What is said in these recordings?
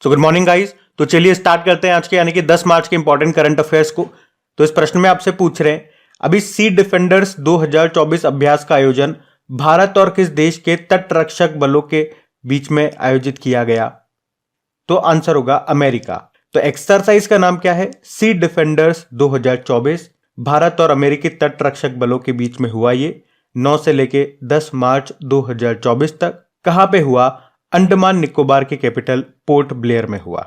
So good morning guys. तो चलिए start करते हैं आज के यानी कि 10 मार्च के इंपॉर्टेंट करंट अफेयर्स को। तो इस प्रश्न में आपसे पूछ रहे हैं, अभी सी डिफेंडर्स 2024 अभ्यास का आयोजन भारत और किस देश के तटरक्षक बलों के बीच में आयोजित किया गया? तो आंसर होगा अमेरिका। तो एक्सरसाइज का नाम क्या है? सी डिफेंडर्स 2024। भारत और अमेरिकी तटरक्षक बलों के बीच में हुआ ये 9 से लेके 10 मार्च 2024 तक। कहां पे हुआ? अंडमान निकोबार की कैपिटल पोर्ट ब्लेयर में हुआ।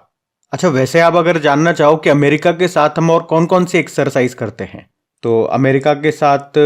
अच्छा, वैसे आप अगर जानना चाहो कि अमेरिका के साथ हम और कौन कौन सी एक्सरसाइज करते हैं, तो अमेरिका के साथ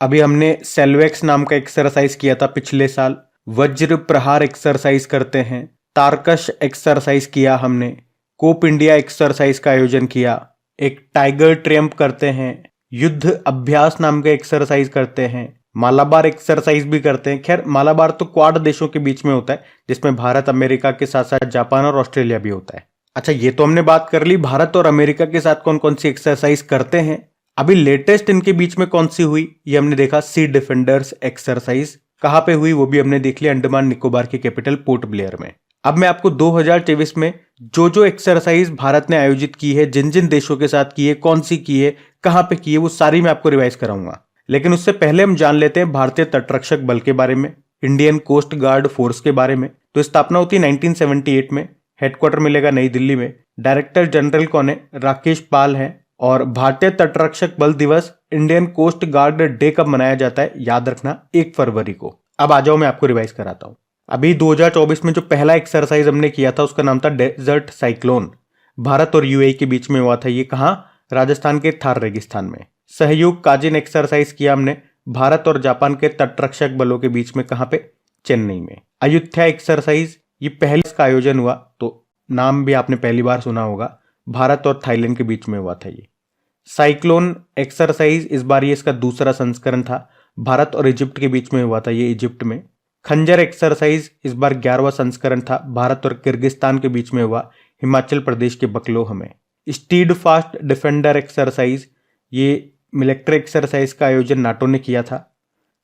अभी हमने सेल्वेक्स नाम का एक्सरसाइज किया था पिछले साल। वज्र प्रहार एक्सरसाइज करते हैं, तारकश एक्सरसाइज किया हमने, कोप इंडिया एक्सरसाइज का आयोजन किया, एक टाइगर ट्रियम्फ करते हैं, युद्ध अभ्यास नाम का एक्सरसाइज करते हैं, मालाबार एक्सरसाइज भी करते हैं। खैर मालाबार तो क्वाड देशों के बीच में होता है, जिसमें भारत अमेरिका के साथ साथ जापान और ऑस्ट्रेलिया भी होता है। अच्छा, ये तो हमने बात कर ली भारत और अमेरिका के साथ कौन कौन सी एक्सरसाइज करते हैं। अभी लेटेस्ट इनके बीच में कौन सी हुई ये हमने देखा, सी डिफेंडर्स एक्सरसाइज। कहां पे हुई वो भी हमने देख लिया, अंडमान निकोबार की कैपिटल पोर्ट ब्लेयर में। अब मैं आपको 2024 में जो एक्सरसाइज भारत ने आयोजित की है, जिन जिन देशों के साथ की है, कौन सी की है, कहां पे की है, वो सारी मैं आपको रिवाइज कराऊंगा। लेकिन उससे पहले हम जान लेते हैं भारतीय तटरक्षक बल के बारे में, इंडियन कोस्ट गार्ड फोर्स के बारे में। तो स्थापना होती है 1978 में, हेडक्वार्टर मिलेगा नई दिल्ली में। डायरेक्टर जनरल कौन है? राकेश पाल है। और भारतीय तटरक्षक बल दिवस, इंडियन कोस्ट गार्ड डे कब मनाया जाता है? याद रखना 1 फरवरी को। अब आ जाओ मैं आपको रिवाइज कराता हूं। अभी 2024 में जो पहला एक्सरसाइज हमने किया था उसका नाम था डेजर्ट साइक्लोन। भारत और यूएई के बीच में हुआ था ये। कहां? राजस्थान के थार रेगिस्तान में। सहयोग काजिन एक्सरसाइज किया हमने भारत और जापान के तटरक्षक बलों के बीच में। कहां पे? चेन्नई में। अयुत्या एक्सरसाइज, ये पहले इसका आयोजन हुआ, तो नाम भी आपने पहली बार सुना होगा, भारत और थाईलैंड के बीच में हुआ था ये। साइक्लोन एक्सरसाइज, इस बार ये इसका दूसरा संस्करण था, भारत और इजिप्ट के बीच में हुआ था ये, इजिप्ट में। खंजर एक्सरसाइज, इस बार 11वां संस्करण था, भारत और किर्गिस्तान के बीच में हुआ, हिमाचल प्रदेश के बकलोह में। स्टीड फास्ट डिफेंडर एक्सरसाइज, ये मिलिट्री एक्सरसाइज का आयोजन नाटो ने किया था।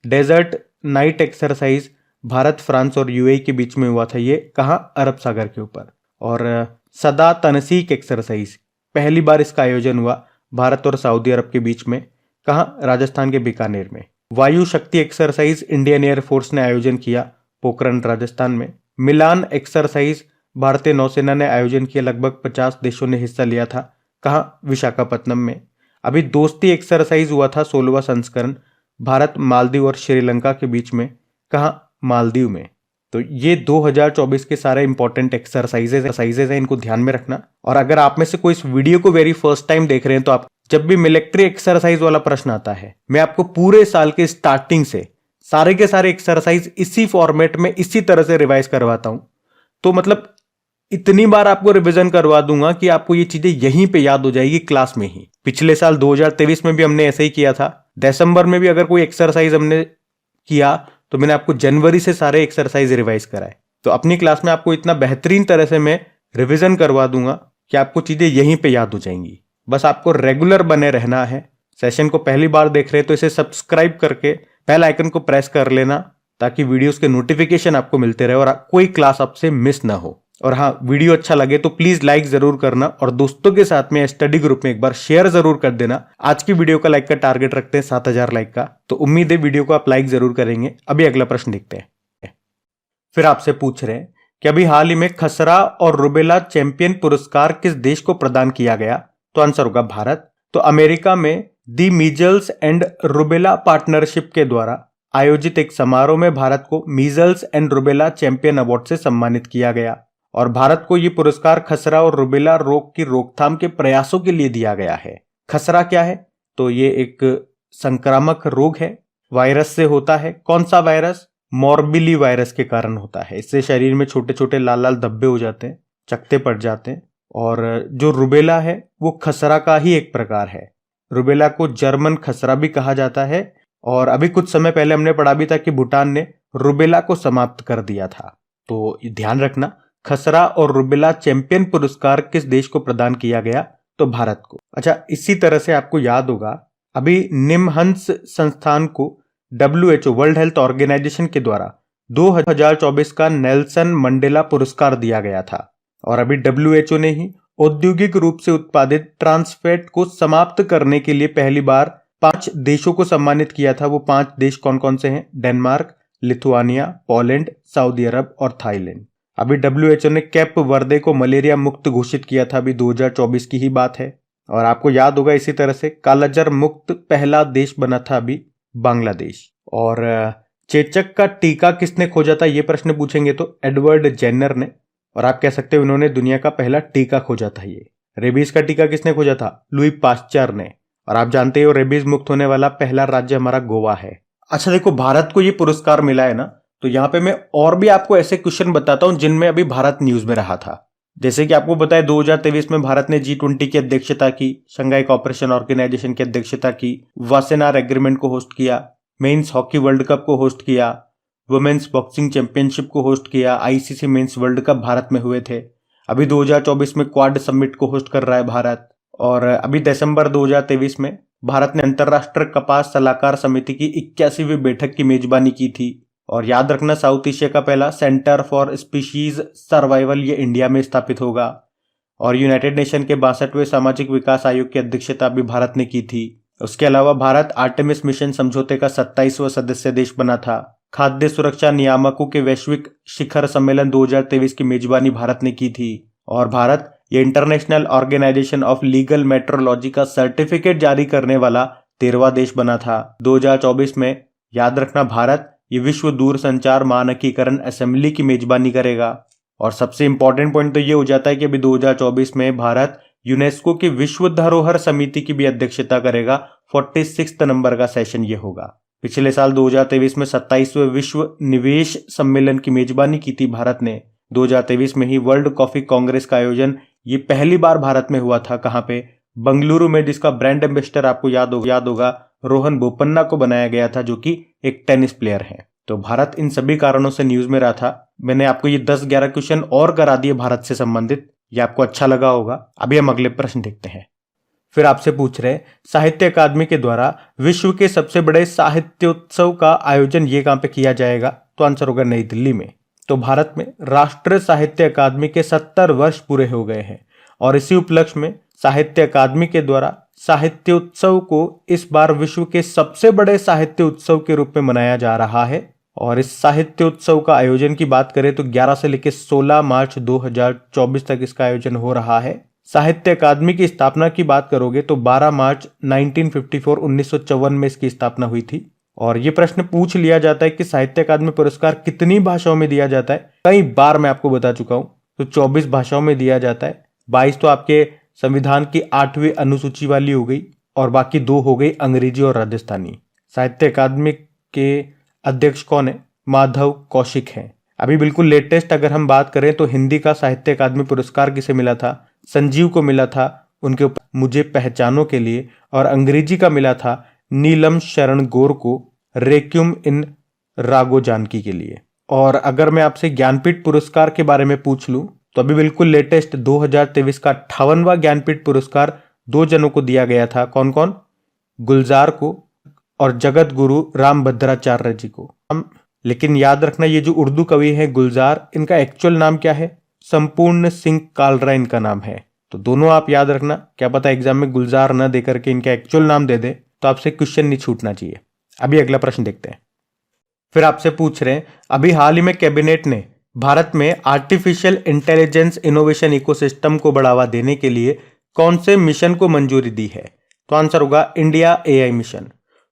Desert knight exercise, Bharat France और यूएई के बीच में हुआ था ये। कहां? अरब सागर के ऊपर। और सदा तनसीक एक्सरसाइज, पहली बार इसका आयोजन हुआ भारत और सऊदी अरब के बीच में। कहां? राजस्थान के बीकानेर में। वायु शक्ति एक्सरसाइज, इंडियन एयरफोर्स ने आयोजन किया पोखरण राजस्थान में। मिलान एक्सरसाइज, भारतीय नौसेना ने आयोजन किया, लगभग 50 देशों ने हिस्सा लिया था। कहां? विशाखापत्तनम में। अभी दोस्ती एक्सरसाइज हुआ था 16वां संस्करण, भारत मालदीव और श्रीलंका के बीच में। कहां? मालदीव में। तो ये 2024 के सारे इंपॉर्टेंट एक्सरसाइजेज हैं, इनको ध्यान में रखना। और अगर आप में से कोई इस वीडियो को वेरी फर्स्ट टाइम देख रहे हैं, तो आप जब भी मिलिट्री एक्सरसाइज वाला प्रश्न आता है, मैं आपको पूरे साल के स्टार्टिंग से सारे के सारे एक्सरसाइज इसी फॉर्मेट में इसी तरह से रिवाइज करवाता हूं। तो मतलब इतनी बार आपको रिवीजन करवा दूंगा कि आपको ये चीजें यहीं पे याद हो जाएगी क्लास में ही। पिछले साल 2023 में भी हमने ऐसे ही किया था। दिसंबर में भी अगर कोई एक्सरसाइज हमने किया तो मैंने आपको जनवरी से सारे एक्सरसाइज रिवाइज कराए। तो अपनी क्लास में आपको इतना बेहतरीन तरह से मैं रिवीजन करवा दूंगा कि आपको चीजें यहीं पे याद हो जाएंगी। बस आपको रेगुलर बने रहना है। सेशन को पहली बार देख रहे हैं तो इसे सब्सक्राइब करके बेल आइकन को प्रेस कर लेना, ताकि वीडियोस के नोटिफिकेशन आपको मिलते रहे और कोई क्लास आपसे मिस ना हो। और हाँ, वीडियो अच्छा लगे तो प्लीज लाइक जरूर करना और दोस्तों के साथ में स्टडी ग्रुप में एक बार शेयर जरूर कर देना। आज की वीडियो का लाइक का टारगेट रखते हैं 7000 लाइक का, तो उम्मीद है वीडियो को आप लाइक जरूर करेंगे। अभी अगला प्रश्न देखते हैं। फिर आपसे पूछ रहे हैं कि अभी हाल ही में खसरा और रुबेला चैंपियन पुरस्कार किस देश को प्रदान किया गया? तो आंसर होगा भारत। तो अमेरिका में दी मीजल्स एंड रुबेला पार्टनरशिप के द्वारा आयोजित एक समारोह में भारत को measles and rubella champion award से सम्मानित किया गया। और भारत को यह पुरस्कार खसरा और रुबेला रोग की रोकथाम के प्रयासों के लिए दिया गया है। खसरा क्या है? तो ये एक संक्रामक रोग है, वायरस से होता है। कौन सा वायरस? मॉर्बिली वायरस के कारण होता है। इससे शरीर में छोटे छोटे लाल लाल धब्बे हो जाते हैं, चकत्ते पड़ जाते हैं। और जो रुबेला है वो खसरा का ही एक प्रकार है। रुबेला को जर्मन खसरा भी कहा जाता है। और अभी कुछ समय पहले हमने पढ़ा भी था कि भूटान ने रुबेला को समाप्त कर दिया था। तो ध्यान रखना, खसरा और रुबेला चैंपियन पुरस्कार किस देश को प्रदान किया गया? तो भारत को। अच्छा, इसी तरह से आपको याद होगा अभी निमहंस संस्थान को WHO वर्ल्ड हेल्थ ऑर्गेनाइजेशन के द्वारा 2024 का नेल्सन मंडेला पुरस्कार दिया गया था। और अभी WHO ने ही औद्योगिक रूप से उत्पादित ट्रांस फैट को समाप्त करने के लिए पहली बार 5 देशों को सम्मानित किया था। वो 5 देश कौन कौन से हैं? डेनमार्क, लिथुआनिया, पोलैंड, सऊदी अरब और थाईलैंड। अभी WHO ने कैप वर्दे को मलेरिया मुक्त घोषित किया था, अभी 2024 की ही बात है। और आपको याद होगा इसी तरह से कालाजार मुक्त पहला देश बना था अभी बांग्लादेश। और चेचक का टीका किसने खोजा था, ये प्रश्न पूछेंगे तो एडवर्ड जेनर ने। और आप कह सकते हो उन्होंने दुनिया का पहला टीका खोजा था। ये रेबीज का टीका किसने खोजा था? लुई पास्चर ने। और आप जानते हो रेबीज मुक्त होने वाला पहला राज्य हमारा गोवा है। अच्छा देखो, भारत को ये पुरस्कार मिला है ना, तो यहाँ पे मैं और भी आपको ऐसे क्वेश्चन बताता हूं जिनमें अभी भारत न्यूज में रहा था। जैसे कि आपको पता है 2023 में भारत ने G20 की अध्यक्षता की, शंघाई कोऑपरेशन ऑर्गेनाइजेशन की अध्यक्षता की, वासेनार एग्रीमेंट को होस्ट किया, मेंस हॉकी वर्ल्ड कप को होस्ट किया, वुमेन्स बॉक्सिंग चैंपियनशिप को होस्ट किया, ICC mains world cup Bharat में हुए थे। अभी 2024 में क्वाड समिट को होस्ट कर रहा है भारत। और अभी दिसंबर 2023 में भारत ने अंतर्राष्ट्रीय कपास सलाहकार समिति की 81वीं बैठक की मेजबानी की थी। और याद रखना, साउथ एशिया का पहला सेंटर फॉर स्पीशीज सर्वाइवल ये इंडिया में स्थापित होगा। और यूनाइटेड नेशन के 62वें सामाजिक विकास आयोग की अध्यक्षता भी भारत ने की थी। उसके अलावा भारत आर्टेमिस मिशन समझौते का 27वां सदस्य देश बना था। खाद्य सुरक्षा नियामकों के वैश्विक शिखर सम्मेलन 2023 की मेजबानी भारत ने की थी। और भारत ये international organisation of legal metrology का सर्टिफिकेट जारी करने वाला 13वां देश बना था। 2024 में याद रखना, भारत ये विश्व दूरसंचार मानकीकरण असेंबली की मेजबानी करेगा। और सबसे इंपॉर्टेंट पॉइंट तो ये हो जाता है कि अभी 2024 में भारत यूनेस्को की विश्व धरोहर समिति की भी अध्यक्षता करेगा। 46 नंबर का सेशन ये होगा। पिछले साल 2023 में 27वें विश्व निवेश सम्मेलन की मेजबानी की थी भारत ने। 2023 में ही वर्ल्ड कॉफी कांग्रेस का आयोजन ये पहली बार भारत में हुआ था। कहाँ पे? बंगलुरु में, जिसका ब्रांड एम्बेसडर आपको याद होगा रोहन बोपन्ना को बनाया गया था, जो कि एक टेनिस प्लेयर है। तो भारत इन सभी कारणों से न्यूज में रहा था। मैंने आपको ये 10-11 क्वेश्चन और करा दिए भारत से संबंधित, ये आपको अच्छा लगा होगा। अभी हम अगले प्रश्न देखते हैं। फिर आपसे पूछ रहे साहित्य अकादमी के द्वारा विश्व के सबसे बड़े साहित्योत्सव का आयोजन ये कहां पे किया जाएगा? तो आंसर होगा नई दिल्ली में। तो भारत में राष्ट्रीय साहित्य अकादमी के 70 वर्ष पूरे हो गए हैं और इसी उपलक्ष्य में साहित्य अकादमी के द्वारा साहित्योत्सव को इस बार विश्व के सबसे बड़े साहित्य उत्सव के रूप में मनाया जा रहा है। और इस साहित्योत्सव का आयोजन की बात करें तो 11 से लेकर 16 मार्च 2024 तक इसका आयोजन हो रहा है। साहित्य अकादमी की स्थापना की बात करोगे तो 12 मार्च 1954 में इसकी स्थापना हुई थी। और ये प्रश्न पूछ लिया जाता है कि साहित्य अकादमी पुरस्कार कितनी भाषाओं में दिया जाता है? कई बार मैं आपको बता चुका हूं। तो 24 भाषाओं में दिया जाता है। 22 तो आपके संविधान की 8वीं अनुसूची वाली हो गई और बाकी 2 हो गई अंग्रेजी और राजस्थानी। साहित्य अकादमी के अध्यक्ष कौन है? माधव कौशिक हैं। अभी बिल्कुल लेटेस्ट अगर हम बात करें तो हिंदी का साहित्य अकादमी पुरस्कार किसे मिला था? संजीव को मिला था उनके मुझे पहचानों के लिए। और अंग्रेजी का मिला था नीलम शरण गौर को रेक्यूम इन रागो जानकी के लिए। और अगर मैं आपसे ज्ञानपीठ पुरस्कार के बारे में पूछ लूं तो अभी बिल्कुल लेटेस्ट 2023 का 58वां ज्ञानपीठ पुरस्कार 2 जनों को दिया गया था। कौन कौन? गुलजार को और जगत गुरु रामभद्राचार्य जी को। लेकिन याद रखना, ये जो उर्दू कवि हैं गुलजार, इनका एक्चुअल नाम क्या है? संपूर्ण सिंह कालरा इनका नाम है। तो दोनों आप याद रखना, क्या पता एग्जाम में गुलजार न देकर के इनका एक्चुअल नाम दे दे तो आपसे क्वेश्चन नहीं छूटना चाहिए। अभी अगला प्रश्न देखते हैं। फिर आपसे पूछ रहे हैं अभी हाल ही में कैबिनेट ने भारत में आर्टिफिशियल इंटेलिजेंस इनोवेशन इकोसिस्टम को बढ़ावा देने के लिए कौन से मिशन को मंजूरी दी है? तो आंसर होगा इंडिया AI मिशन।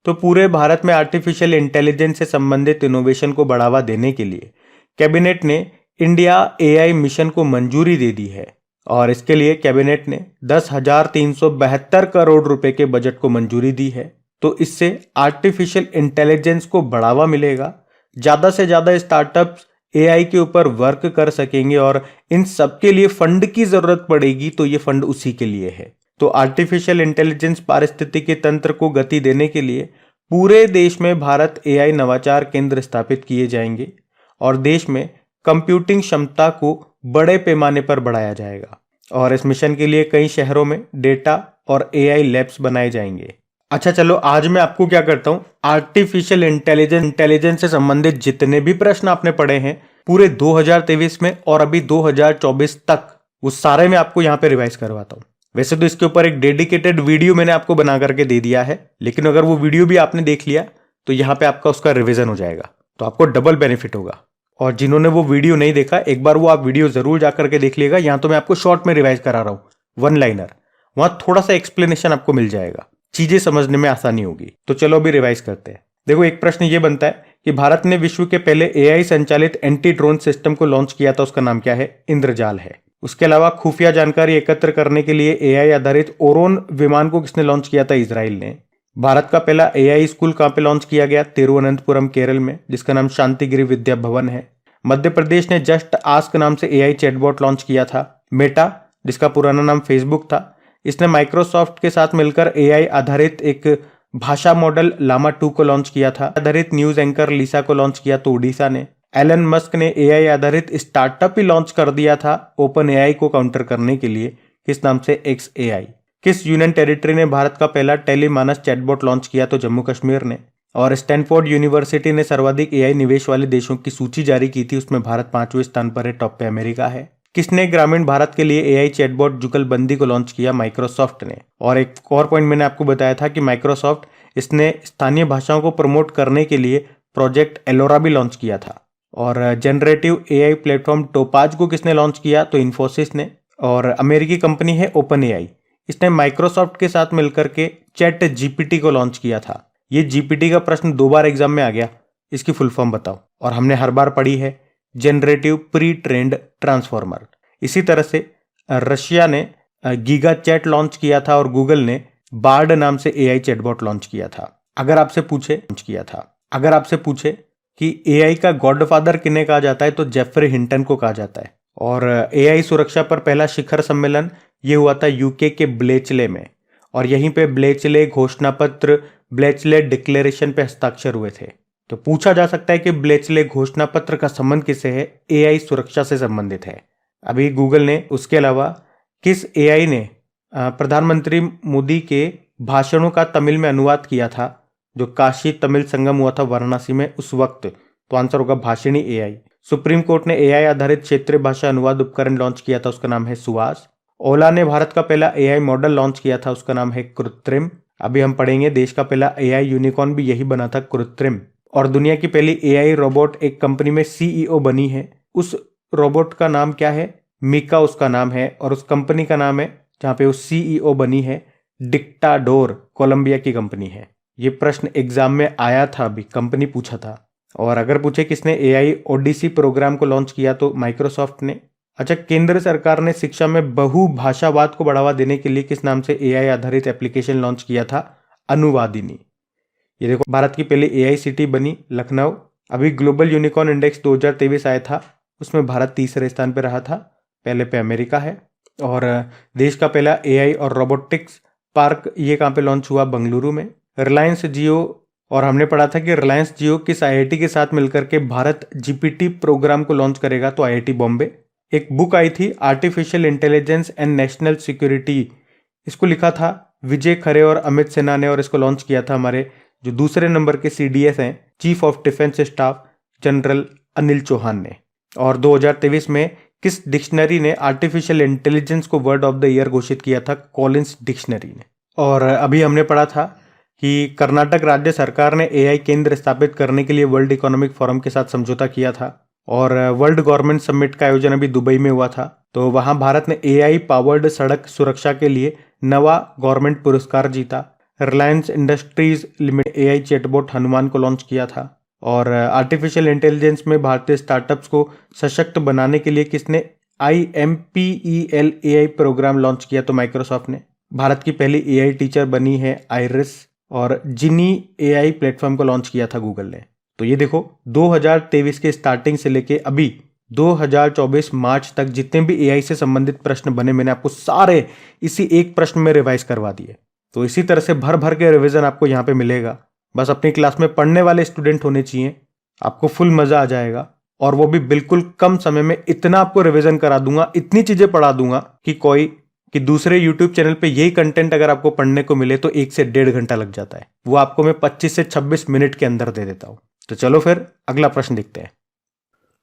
तो पूरे भारत में आर्टिफिशियल इंटेलिजेंस से संबंधित इनोवेशन को बढ़ावा देने के लिए कैबिनेट ने इंडिया AI मिशन को मंजूरी दे दी है। और इसके लिए कैबिनेट ने 10,372 करोड़ रुपए के बजट को मंजूरी दी है। तो इससे आर्टिफिशियल इंटेलिजेंस को बढ़ावा मिलेगा, ज्यादा से ज्यादा स्टार्टअप्स AI के ऊपर वर्क कर सकेंगे और इन सब के लिए फंड की जरूरत पड़ेगी तो ये फंड उसी के लिए है। तो आर्टिफिशियल इंटेलिजेंस पारिस्थितिकी तंत्र को गति देने के लिए पूरे देश में भारत AI नवाचार केंद्र स्थापित किए जाएंगे और देश में कंप्यूटिंग क्षमता को बड़े पैमाने पर बढ़ाया जाएगा। और इस मिशन के लिए कई शहरों में डेटा और AI लैब्स बनाए जाएंगे। अच्छा चलो, आज मैं आपको क्या करता हूं, आर्टिफिशियल इंटेलिजेंस से संबंधित जितने भी प्रश्न आपने पढ़े हैं पूरे 2023 में और अभी 2024 तक वो सारे मैं आपको यहाँ पे रिवाइज करवाता हूँ। वैसे तो इसके ऊपर एक डेडिकेटेड वीडियो मैंने आपको बना करके दे दिया है, लेकिन अगर वो वीडियो भी आपने देख लिया तो यहाँ पे आपका उसका रिवीजन हो जाएगा, तो आपको डबल बेनिफिट होगा। और जिन्होंने वो वीडियो नहीं देखा, एक बार वो आप वीडियो जरूर जाकर के देख लीजिएगा। यहाँ तो मैं आपको शॉर्ट में रिवाइज करा रहा हूँ, वन लाइनर, वहां थोड़ा सा एक्सप्लेनेशन आपको मिल जाएगा, चीजें समझने में आसानी होगी। तो चलो अभी रिवाइज करते हैं। देखो, एक प्रश्न ये बनता है कि भारत ने विश्व के पहले एआई संचालित एंटी ड्रोन सिस्टम को लॉन्च किया था, उसका नाम क्या है? इंद्रजाल है। उसके अलावा खुफिया जानकारी एकत्र करने के लिए एआई आधारित ओरोन विमान को किसने लॉन्च किया था? इजराइल ने। भारत का पहला एआई स्कूल कहां पे लॉन्च किया गया? तिरुवनंतपुरम केरल में, जिसका नाम शांतिगिरी विद्या भवन है। मध्य प्रदेश ने जस्ट आस्क नाम से एआई चैटबॉट लॉन्च किया था। मेटा, जिसका पुराना नाम फेसबुक था, इसने माइक्रोसॉफ्ट के साथ मिलकर एआई आधारित एक भाषा मॉडल लामा 2 को लॉन्च किया था। आधारित न्यूज एंकर लिसा को लॉन्च किया तो उड़ीसा ने। एलन मस्क ने एआई आधारित स्टार्टअप ही लॉन्च कर दिया था ओपन एआई को काउंटर करने के लिए, किस नाम से? X AI. किस यूनियन टेरिटरी ने भारत का पहला टेलीमानस चैटबॉट लॉन्च किया? तो जम्मू कश्मीर ने। और स्टैनफोर्ड यूनिवर्सिटी ने सर्वाधिक एआई निवेश वाले देशों की सूची जारी की थी, उसमें भारत 5वें स्थान पर है, टॉप पे अमेरिका है। किसने ग्रामीण भारत के लिए एआई चैटबॉट जुगलबंदी को लॉन्च किया? माइक्रोसॉफ्ट ने। और एक और पॉइंट मैंने आपको बताया था कि माइक्रोसॉफ्ट इसने स्थानीय भाषाओं को प्रमोट करने के लिए प्रोजेक्ट एलोरा भी लॉन्च किया था। और जनरेटिव एआई प्लेटफॉर्म टोपाज को किसने लॉन्च किया? तो इन्फोसिस ने। और अमेरिकी कंपनी है ओपन एआई, इसने माइक्रोसॉफ्ट के साथ मिलकर के चैट जीपीटी को लॉन्च किया था। ये जीपीटी का प्रश्न 2 बार एग्जाम में आ गया, इसकी फुल फॉर्म बताओ। और हमने हर बार पढ़ी है, जनरेटिव प्री ट्रेंड ट्रांसफॉर्मर। इसी तरह से रशिया ने गीगा चैट लॉन्च किया था और गूगल ने बार्ड नाम से एआई चैटबॉट लॉन्च किया था। अगर आपसे पूछे कि एआई का गॉडफादर किन्हें कहा जाता है, तो जेफरी हिंटन को कहा जाता है। और एआई सुरक्षा पर पहला शिखर सम्मेलन ये हुआ था यूके के ब्लेचले में, और यहीं पे ब्लेचले घोषणा पत्र, ब्लेचले डिक्लेरेशन पे हस्ताक्षर हुए थे। तो पूछा जा सकता है कि ब्लेचले घोषणा पत्र का संबंध किससे है? एआई सुरक्षा से संबंधित है। अभी गूगल ने उसके अलावा किस एआई ने प्रधानमंत्री मोदी के भाषणों का तमिल में अनुवाद किया था, जो काशी तमिल संगम हुआ था वाराणसी में उस वक्त? तो आंसर होगा भाषिणी एआई। सुप्रीम कोर्ट ने एआई आधारित क्षेत्रीय भाषा अनुवाद उपकरण लॉन्च किया था, उसका नाम है सुवास। ओला ने भारत का पहला एआई मॉडल लॉन्च किया था, उसका नाम है कृत्रिम। अभी हम पढ़ेंगे देश का पहला एआई यूनिकॉर्न भी यही बना था, कृत्रिम। और दुनिया की पहली एआई रोबोट एक कंपनी में सीईओ बनी है, उस रोबोट का नाम क्या है? मिका उसका नाम है। और उस कंपनी का नाम है जहां पे वो सीईओ बनी है, डिक्टाडोर, कोलंबिया की कंपनी है। ये प्रश्न एग्जाम में आया था, अभी कंपनी पूछा था। और अगर पूछे किसने एआई ओडीसी प्रोग्राम को लॉन्च किया, तो माइक्रोसॉफ्ट ने। अच्छा, केंद्र सरकार ने शिक्षा में बहुभाषावाद को बढ़ावा देने के लिए किस नाम से एआई आधारित एप्लीकेशन लॉन्च किया था? अनुवादिनी। ये देखो, भारत की पहली एआई सिटी बनी लखनऊ। अभी ग्लोबल यूनिकॉर्न इंडेक्स 2023 आया था, उसमें भारत तीसरे स्थान पर रहा था, पहले पे अमेरिका है। और देश का पहला एआई और रोबोटिक्स पार्क ये कहाँ पे लॉन्च हुआ? बेंगलुरु में। रिलायंस जियो, और हमने पढ़ा था कि रिलायंस जियो किस आईआईटी के साथ मिलकर के भारत जीपीटी प्रोग्राम को लॉन्च करेगा, तो आईआईटी बॉम्बे। एक बुक आई थी artificial intelligence and national security, इसको लिखा था विजय खरे और अमित सिन्हा ने, और इसको लॉन्च किया था हमारे जो दूसरे नंबर के सीडीएस हैं, chief of defence staff general Anil Chauhan ने। और 2023 में किस डिक्शनरी ने आर्टिफिशियल इंटेलिजेंस को वर्ड ऑफ द ईयर घोषित किया था? कॉलिंस डिक्शनरी ने। और अभी हमने पढ़ा था कि कर्नाटक राज्य सरकार ने एआई केंद्र स्थापित करने के लिए वर्ल्ड इकोनॉमिक फोरम के साथ समझौता किया था। और वर्ल्ड गवर्नमेंट समिट का आयोजन अभी दुबई में हुआ था, तो वहां भारत ने एआई पावर्ड सड़क सुरक्षा के लिए नवा गवर्नमेंट पुरस्कार जीता। Reliance industries limited AI chatbot Hanuman को लॉन्च किया था। और आर्टिफिशियल इंटेलिजेंस में भारतीय स्टार्टअप्स को सशक्त बनाने के लिए किसने IMPEL एआई प्रोग्राम लॉन्च किया? तो माइक्रोसॉफ्ट ने। भारत की पहली एआई टीचर बनी है आइरिस। और जिनी एआई प्लेटफॉर्म को लॉन्च किया था गूगल ने। तो ये देखो, 2023 के स्टार्टिंग से लेके अभी 2024 मार्च तक जितने भी एआई से संबंधित प्रश्न बने, मैंने आपको सारे इसी एक प्रश्न में रिवाइज करवा दिए। तो इसी तरह से भर भर के रिवीजन आपको यहाँ पे मिलेगा। बस अपनी क्लास में पढ़ने वाले स्टूडेंट होने चाहिए, आपको फुल मजा आ जाएगा। और वो भी बिल्कुल कम समय में इतना आपको रिवीजन करा दूंगा, इतनी चीजें पढ़ा दूंगा कि दूसरे YouTube चैनल पे यही कंटेंट अगर आपको पढ़ने को मिले तो 1 से 1.5 घंटा लग जाता है, वो आपको मैं 25 से 26 मिनट के अंदर दे देता हूं। तो चलो फिर अगला प्रश्न देखते हैं।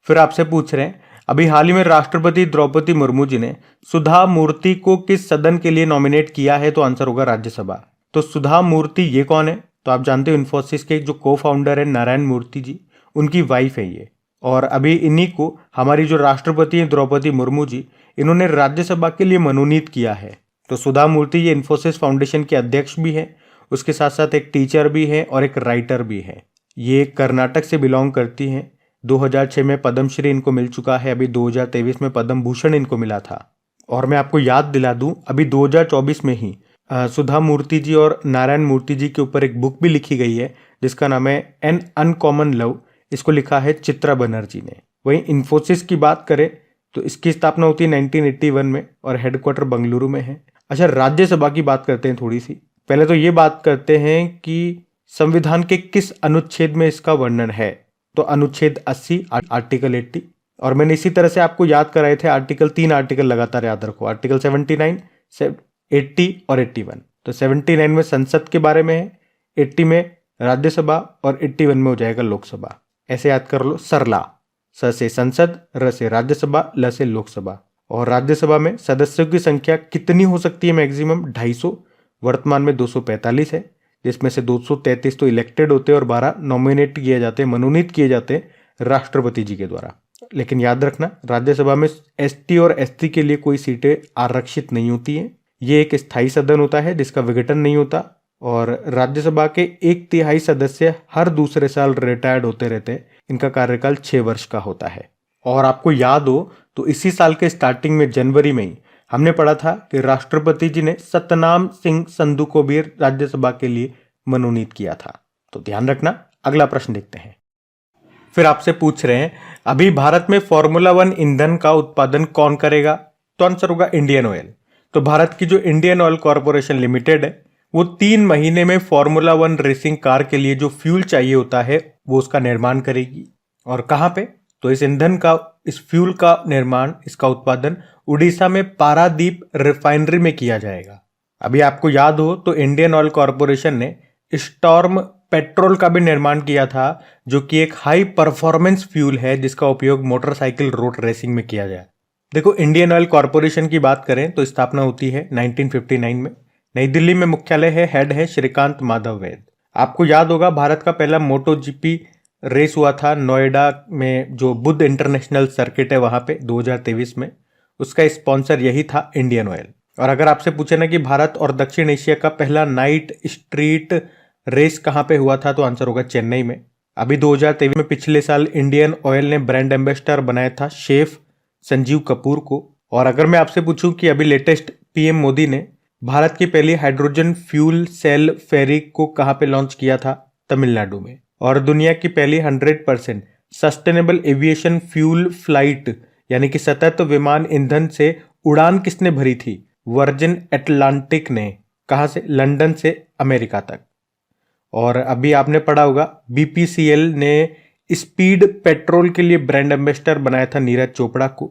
फिर आपसे पूछ रहे हैं, अभी हाल ही में राष्ट्रपति द्रौपदी मुर्मू जी ने सुधा मूर्ति को किस सदन के लिए नॉमिनेट किया है? तो आंसर होगा राज्यसभा। तो सुधा मूर्ति ये कौन है? तो आप जानते हो इन्फोसिस के जो को फाउंडर है नारायण मूर्ति जी, उनकी वाइफ है ये। और अभी इन्हीं को हमारी जो राष्ट्रपति हैं द्रौपदी मुर्मू जी, इन्होंने राज्यसभा के लिए मनोनीत किया है। तो सुधा मूर्ति ये इन्फोसिस फाउंडेशन के अध्यक्ष भी हैं, उसके साथ साथ एक टीचर भी हैं और एक राइटर भी हैं। ये कर्नाटक से बिलोंग करती हैं। 2006 में पद्मश्री इनको मिल चुका है, अभी 2023 में पद्म भूषण इनको मिला था। और मैं आपको याद दिला दूं, अभी 2024 में ही सुधा मूर्ति जी और नारायण मूर्ति जी के ऊपर एक बुक भी लिखी गई है जिसका नाम है एन अनकॉमन लव। इसको लिखा है चित्रा बनर्जी ने। वहीं इन्फोसिस की बात करें तो इसकी स्थापना होती है 1981 में और हेडक्वार्टर बंगलुरु में है। अच्छा, राज्यसभा की बात करते हैं थोड़ी सी। पहले तो ये बात करते हैं कि संविधान के किस अनुच्छेद में इसका वर्णन है? तो अनुच्छेद 80 आर्टिकल 80। और मैंने इसी तरह से आपको याद कराए थे आर्टिकल, 3 आर्टिकल लगातार याद रखो, आर्टिकल 79, 80 और 81। तो 79 में संसद के बारे में है, 80 में राज्यसभा और 81 में हो जाएगा लोकसभा। ऐसे याद कर लो, सरला, स से संसद, र से राज्यसभा, ल से लोकसभा। और राज्यसभा में सदस्यों की संख्या कितनी हो सकती है? मैक्सिमम 250। वर्तमान में 245 है, जिसमें से 233 तो इलेक्टेड होते हैं और 12 नॉमिनेट किए जाते हैं, मनोनीत किए जाते हैं राष्ट्रपति जी के द्वारा। लेकिन याद रखना, राज्यसभा में एसटी और एससी के लिए कोई सीटें आरक्षित नहीं होती हैं। ये एक स्थायी सदन होता है जिसका विघटन नहीं होता। और राज्यसभा के 1/3 सदस्य हर दूसरे साल रिटायर्ड होते रहते हैं। इनका कार्यकाल 6 वर्ष का होता है। और आपको याद हो तो इसी साल के स्टार्टिंग में जनवरी में ही हमने पढ़ा था कि राष्ट्रपति जी ने सतनाम सिंह संधू को भी राज्यसभा के लिए मनोनीत किया था। तो ध्यान रखना। अगला प्रश्न देखते हैं। फिर आपसे पूछ रहे हैं, अभी भारत में फॉर्मूला 1 ईंधन का उत्पादन कौन करेगा? तो आंसर होगा इंडियन ऑयल। तो भारत की जो इंडियन ऑयल कॉरपोरेशन लिमिटेड है वो 3 महीने में फॉर्मूला 1 रेसिंग कार के लिए जो फ्यूल चाहिए होता है वो उसका निर्माण करेगी। और कहां पे? तो इस ईंधन का, इस फ्यूल का निर्माण, इसका उत्पादन उड़ीसा में पारादीप रिफाइनरी में किया जाएगा। अभी आपको याद हो तो इंडियन ऑयल कॉरपोरेशन ने स्टॉर्म पेट्रोल का भी निर्माण किया था, जो कि एक हाई परफॉर्मेंस फ्यूल है जिसका उपयोग मोटरसाइकिल रोड रेसिंग में किया जाए। देखो, इंडियन ऑयल कॉरपोरेशन की बात करें तो स्थापना होती है 1959 में। नई दिल्ली में मुख्यालय है, हेड है श्रीकांत माधव वैद। आपको याद होगा भारत का पहला मोटो जीपी रेस हुआ था नोएडा में, जो बुद्ध इंटरनेशनल सर्किट है वहां पे 2023 में। उसका स्पॉन्सर यही था इंडियन ऑयल। और अगर आपसे पूछे ना कि भारत और दक्षिण एशिया का पहला नाइट स्ट्रीट रेस कहां पे हुआ था, तो आंसर होगा चेन्नई में। अभी 2023 में पिछले साल इंडियन ऑयल ने ब्रांड एम्बेसडर बनाया था शेफ संजीव कपूर को। और अगर मैं आपसे पूछूं कि अभी लेटेस्ट पीएम मोदी ने भारत की पहली हाइड्रोजन फ्यूल सेल फेरी को कहां पे लॉन्च किया था? तमिलनाडु में। और दुनिया की पहली 100% सस्टेनेबल एविएशन फ्यूल फ्लाइट यानी कि सतत विमान ईंधन से उड़ान किसने भरी थी? वर्जिन एटलांटिक ने। कहां से? लंदन से अमेरिका तक। और अभी आपने पढ़ा होगा बीपीसीएल ने स्पीड पेट्रोल के लिए ब्रांड एम्बेसडर बनाया था नीरज चोपड़ा को।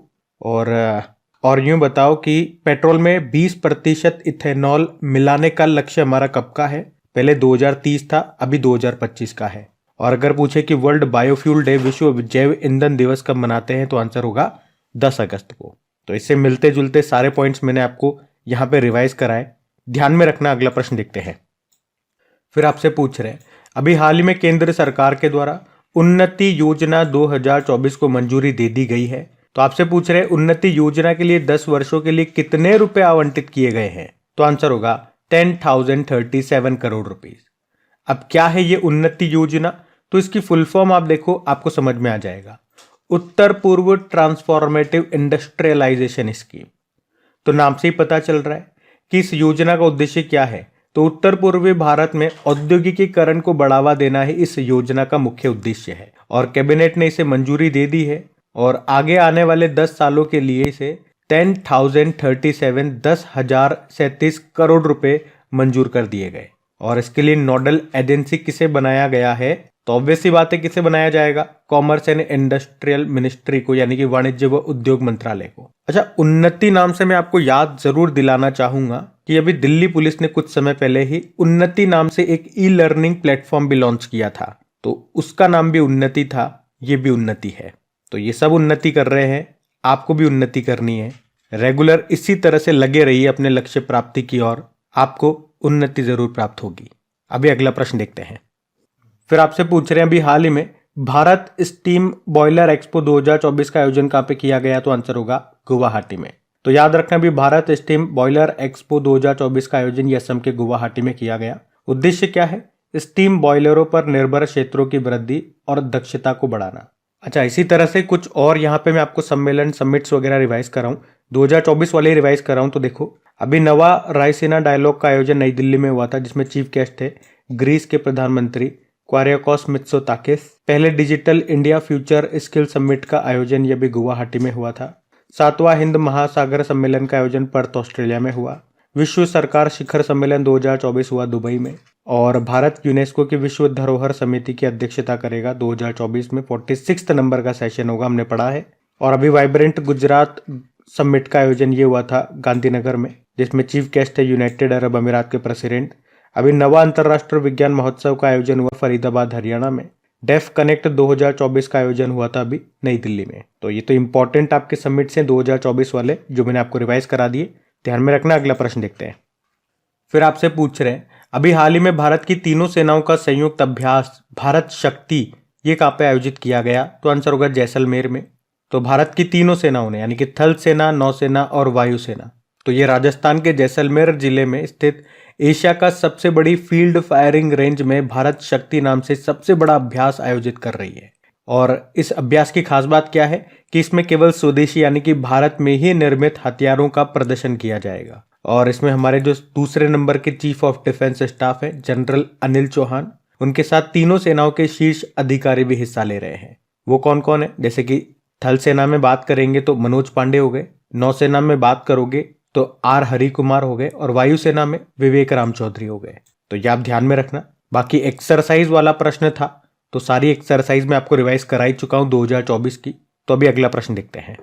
और यूं बताओ कि पेट्रोल में 20% इथेनॉल मिलाने का लक्ष्य हमारा कब का है? पहले 2030 था, अभी 2025 का है। और अगर पूछे कि वर्ल्ड बायोफ्यूल डे, विश्व जैव ईंधन दिवस कब मनाते हैं, तो आंसर होगा 10 अगस्त को। तो इससे मिलते जुलते सारे पॉइंट्स मैंने आपको यहां पे रिवाइज कराए, ध्यान में रखना। अगला प्रश्न देखते हैं। फिर आपसे पूछ रहे हैं, अभी हाल ही में केंद्र सरकार के द्वारा उन्नति योजना 2024 को मंजूरी दे दी गई है। तो आपसे पूछ रहे हैं उन्नति योजना के लिए 10 वर्षों के लिए कितने रुपए आवंटित किए गए हैं? तो आंसर होगा 10,037 करोड़ रुपीस। अब क्या है ये उन्नति योजना? तो इसकी फुल फॉर्म आप देखो, आपको समझ में आ जाएगा। उत्तर पूर्व ट्रांसफॉर्मेटिव इंडस्ट्रियलाइजेशन स्कीम। तो नाम से ही पता चल रहा है कि इस योजना का उद्देश्य क्या है। तो उत्तर पूर्वी भारत में औद्योगिकीकरण को बढ़ावा देना ही इस योजना का मुख्य उद्देश्य है। और कैबिनेट ने इसे मंजूरी दे दी है और आगे आने वाले 10 सालों के लिए इसे 10,037 करोड़ रुपए मंजूर कर दिए गए। और इसके लिए नोडल एजेंसी किसे बनाया गया है? तो ऑब्वियस सी बात है, किसे बनाया जाएगा? कॉमर्स एंड इंडस्ट्रियल मिनिस्ट्री को, यानी कि वाणिज्य व उद्योग मंत्रालय को। अच्छा, उन्नति नाम से मैं आपको याद जरूर दिलाना चाहूंगा कि अभी दिल्ली पुलिस ने कुछ समय पहले ही उन्नति नाम से एक ई लर्निंग प्लेटफॉर्म भी लॉन्च किया था। तो उसका नाम भी उन्नति था, ये भी उन्नति है। तो ये सब उन्नति कर रहे हैं। आपको भी उन्नति करनी है, रेगुलर इसी तरह से लगे रहिए अपने लक्ष्य प्राप्ति की ओर, आपको उन्नति जरूर प्राप्त होगी। अभी अगला प्रश्न देखते हैं। फिर आपसे पूछ रहे हैं अभी हाल ही में भारत स्टीम बॉयलर एक्सपो 2024 का आयोजन कहाँ पे किया गया, तो आंसर होगा गुवाहाटी में। तो याद रखना भी भारत स्टीम बॉयलर एक्सपो 2024 का आयोजन असम के गुवाहाटी में किया गया। उद्देश्य क्या है, स्टीम बॉयलरों पर निर्भर क्षेत्रों की वृद्धि और दक्षता को बढ़ाना। अच्छा, इसी तरह से कुछ और यहाँ पे मैं आपको सम्मेलन समिट्स वगैरह रिवाइज कर रहा हूँ, 2024 वाले रिवाइज कर रहा हूँ। तो देखो अभी नवा रायसीना डायलॉग का आयोजन नई दिल्ली में हुआ था, जिसमें चीफ गेस्ट थे ग्रीस के प्रधानमंत्री क्वारियाकोस मित्सोताकिस। पहले digital India future skill summit का आयोजन यह भी गुवाहाटी में हुआ था। 7वां हिंद महासागर सम्मेलन का आयोजन पर्थ ऑस्ट्रेलिया में हुआ। विश्व सरकार शिखर सम्मेलन 2024 हुआ दुबई में। और भारत यूनेस्को की विश्व धरोहर समिति की अध्यक्षता करेगा 2024 में। 46 नंबर का सेशन होगा, हमने पढ़ा है। और अभी वाइब्रेंट गुजरात समिट का आयोजन ये हुआ था गांधीनगर में, जिसमें चीफ गेस्ट है यूनाइटेड अरब अमीरात के प्रेसिडेंट। अभी नवा अंतर्राष्ट्रीय विज्ञान महोत्सव का आयोजन हुआ फरीदाबाद हरियाणा में। डेफ कनेक्ट 2024 का आयोजन हुआ था अभी नई दिल्ली में। तो ये तो इंपॉर्टेंट आपके समिट्स हैं 2024 वाले, जो मैंने आपको रिवाइज करा दिए, ध्यान में रखना। अगला प्रश्न देखते हैं। फिर आपसे पूछ रहे हैं अभी हाल ही में भारत की तीनों सेनाओं का संयुक्त अभ्यास भारत शक्ति ये कहाँ पे आयोजित किया गया, तो आंसर होगा जैसलमेर में। तो भारत की तीनों सेनाओं ने यानी कि थल सेना, नौसेना और वायुसेना, तो ये राजस्थान के जैसलमेर जिले में स्थित एशिया का सबसे बड़ी फील्ड फायरिंग रेंज में भारत शक्ति नाम से सबसे बड़ा अभ्यास आयोजित कर रही है। और इस अभ्यास की खास बात क्या है कि इसमें केवल स्वदेशी यानी कि भारत में ही निर्मित हथियारों का प्रदर्शन किया जाएगा। और इसमें हमारे जो दूसरे नंबर के चीफ ऑफ डिफेंस स्टाफ है जनरल अनिल चौहान, उनके साथ तीनों सेनाओं के शीर्ष अधिकारी भी हिस्सा ले रहे हैं। वो कौन कौन है, जैसे कि थल सेना में बात करेंगे तो मनोज पांडे हो गए, नौसेना में बात करोगे तो आर हरि कुमार हो गए, और वायुसेना में विवेक राम चौधरी हो गए। तो ये आप ध्यान में रखना। बाकी एक्सरसाइज वाला प्रश्न था, तो सारी एक्सरसाइज में आपको रिवाइज करा ही चुका हूं 2024 की। तो अभी अगला प्रश्न देखते हैं।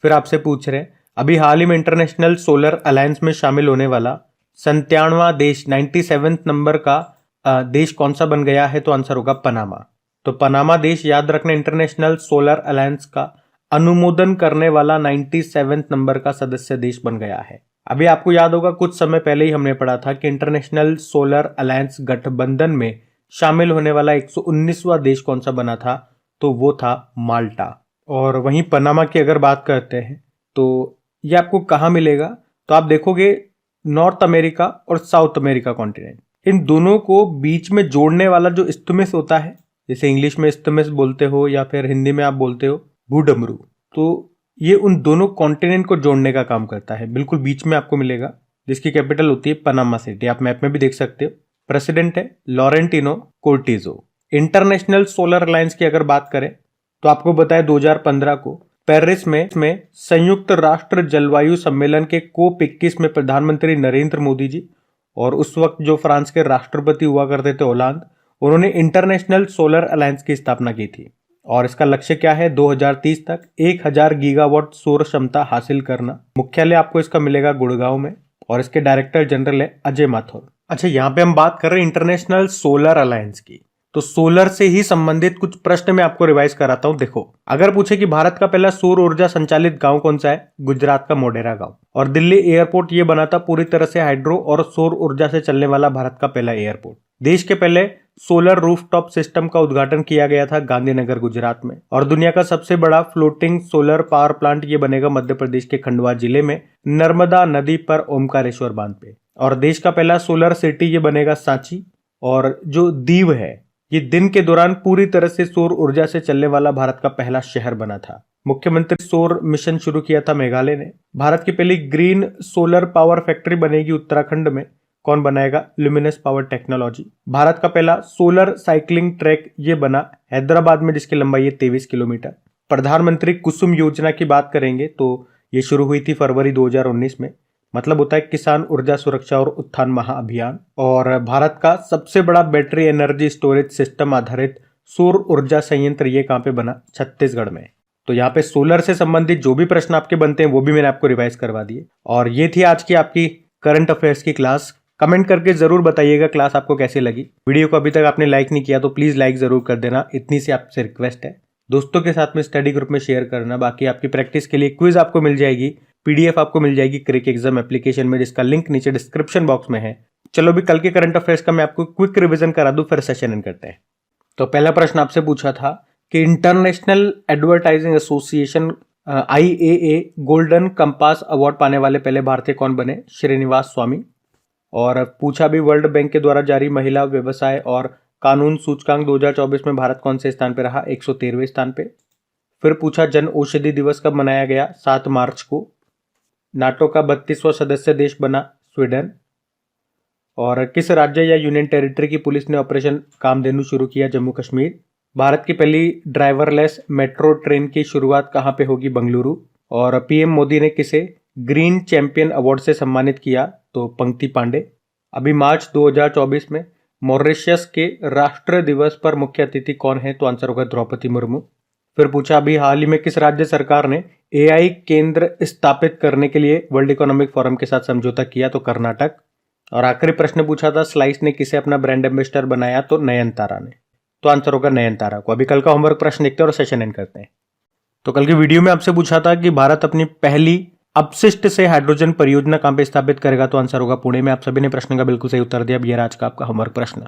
फिर आपसे पूछ रहे हैं अभी हाल ही में इंटरनेशनल सोलर अलायंस में शामिल होने वाला 97वां देश 97 नंबर का देश कौन सा बन गया है, तो आंसर होगा पनामा। तो पनामा देश याद रखना इंटरनेशनल सोलर अलायंस का अनुमोदन करने वाला 97 नंबर का सदस्य देश बन गया है। अभी आपको याद होगा कुछ समय पहले ही हमने पढ़ा था कि इंटरनेशनल सोलर अलायंस गठबंधन में शामिल होने वाला 119वां देश कौन सा बना था, तो वो था माल्टा। और वहीं पनामा की अगर बात करते हैं तो ये आपको कहाँ मिलेगा, तो आप देखोगे नॉर्थ अमेरिका और साउथ अमेरिका कॉन्टिनेंट, इन दोनों को बीच में जोड़ने वाला जो इस्थमस होता है, जैसे इंग्लिश में इस्थमस बोलते हो या फिर हिंदी में आप बोलते हो भूडमरू, तो ये उन दोनों कॉन्टिनेंट को जोड़ने का काम करता है। बिल्कुल बीच में आपको मिलेगा, जिसकी कैपिटल होती है पनामा सिटी, आप मैप में भी देख सकते हो। प्रेसिडेंट है लॉरेंटिनो कोर्टिजो। इंटरनेशनल सोलर अलायंस की अगर बात करें तो आपको बताया 2015 को पेरिस में संयुक्त राष्ट्र जलवायु सम्मेलन के COP 21 में प्रधानमंत्री नरेंद्र मोदी जी और उस वक्त जो फ्रांस के राष्ट्रपति हुआ करते थे होलांद, उन्होंने इंटरनेशनल सोलर अलायंस की स्थापना की थी। और इसका लक्ष्य क्या है, 2030 तक 1000 गीगावाट सौर क्षमता हासिल करना। मुख्यालय आपको इसका मिलेगा गुड़गांव में और इसके डायरेक्टर जनरल है अजय माथुर। अच्छा, यहाँ पे हम बात कर रहे हैं इंटरनेशनल सोलर अलायंस की, तो सोलर से ही संबंधित कुछ प्रश्न मैं आपको रिवाइज कराता हूं। देखो, अगर पूछे कि भारत का पहला सौर ऊर्जा संचालित गांव कौन सा है, गुजरात का मोढेरा गांव। और दिल्ली एयरपोर्ट ये बना था पूरी तरह से हाइड्रो और सौर ऊर्जा से चलने वाला भारत का पहला एयरपोर्ट। देश के पहले सोलर रूफटॉप सिस्टम का उद्घाटन किया गया था गांधीनगर गुजरात में। और दुनिया का सबसे बड़ा फ्लोटिंग सोलर पावर प्लांट ये बनेगा मध्य प्रदेश के खंडवा जिले में नर्मदा नदी पर ओमकारेश्वर बांध पे। और देश का पहला सोलर सिटी ये बनेगा सांची। और जो दीव है ये दिन के दौरान पूरी तरह से सौर ऊर्जा से चलने वाला भारत का पहला शहर बना था। मुख्यमंत्री सौर मिशन शुरू किया था मेघालय ने। भारत की पहली ग्रीन सोलर पावर फैक्ट्री बनेगी उत्तराखंड में, कौन बनाएगा, ल्यूमिनस पावर टेक्नोलॉजी। भारत का पहला सोलर साइकिलिंग ट्रैक ये बना हैदराबाद में, जिसकी लंबाई है 23 किलोमीटर। प्रधानमंत्री कुसुम योजना की बात करेंगे तो ये शुरू हुई थी फरवरी 2019 में, मतलब होता है किसान ऊर्जा सुरक्षा और उत्थान महाअभियान। और भारत का सबसे बड़ा बैटरी एनर्जी स्टोरेज सिस्टम आधारित सौर ऊर्जा संयंत्र ये कहाँ पे बना, छत्तीसगढ़ में। तो यहाँ पे सोलर से संबंधित जो भी प्रश्न आपके बनते हैं वो भी मैंने आपको रिवाइज करवा दिए। और ये थी आज की आपकी करंट अफेयर्स की क्लास। कमेंट करके जरूर बताइएगा क्लास आपको कैसी लगी। वीडियो को अभी तक आपने लाइक नहीं किया तो प्लीज लाइक जरूर कर देना, इतनी सी आपसे रिक्वेस्ट है। दोस्तों के साथ में स्टडी ग्रुप में शेयर करना। बाकी आपकी प्रैक्टिस के लिए क्विज आपको मिल जाएगी, पीडीएफ आपको मिल जाएगी क्रिक एग्जाम एप्लीकेशन में, जिसका लिंक नीचे डिस्क्रिप्शन बॉक्स में है। चलो भी कल के करंट अफेयर्स का मैं आपको क्विक रिवीजन करा दूं, फिर सेशन एंड करते हैं। तो पहला प्रश्न आपसे पूछा था कि international advertising association IAA golden compass award पाने वाले पहले भारतीय कौन बने? श्रीनिवास स्वामी। और पूछा भी वर्ल्ड बैंक के द्वारा जारी महिला व्यवसाय और कानून सूचकांक 2024 में भारत कौन से स्थान पे रहा? 113वें स्थान पे। फिर पूछा जन औषधि दिवस कब मनाया गया? 7 मार्च को। नाटो का 32वां सदस्य देश बना स्वीडन। और किस राज्य या यूनियन टेरिटरी की पुलिस ने ऑपरेशन कामधेनु शुरू किया? जम्मू कश्मीर। भारत की पहली ड्राइवरलेस मेट्रो ट्रेन की शुरुआत कहाँ पे होगी? बेंगलुरु। और पीएम मोदी ने किसे ग्रीन चैंपियन अवार्ड से सम्मानित किया? तो पंक्ति पांडे। अभी मार्च 2024 में मॉरिशस के राष्ट्र दिवस पर मुख्य अतिथि कौन है? तो आंसर होगा द्रौपदी मुर्मू। फिर पूछा अभी हाल ही में किस राज्य सरकार ने AI केंद्र स्थापित करने के लिए वर्ल्ड इकोनॉमिक फोरम के साथ समझौता किया? तो कर्नाटक। और आखिरी प्रश्न पूछा था स्लाइस ने किसे अपना ब्रांड एम्बेसडर बनाया? तो नयनतारा ने। तो आंसर होगा नयनतारा को। अभी कल का होमवर्क प्रश्न देखते हैं और सेशन एंड करते हैं। तो कल की वीडियो में आपसे पूछा था कि भारत अपनी पहली अपशिष्ट से हाइड्रोजन परियोजना कहां पे स्थापित करेगा? तो आंसर होगा पुणे में। आप सभी ने प्रश्न का बिल्कुल सही उत्तर दिया। अब ये आज का आपका होमवर्क प्रश्न।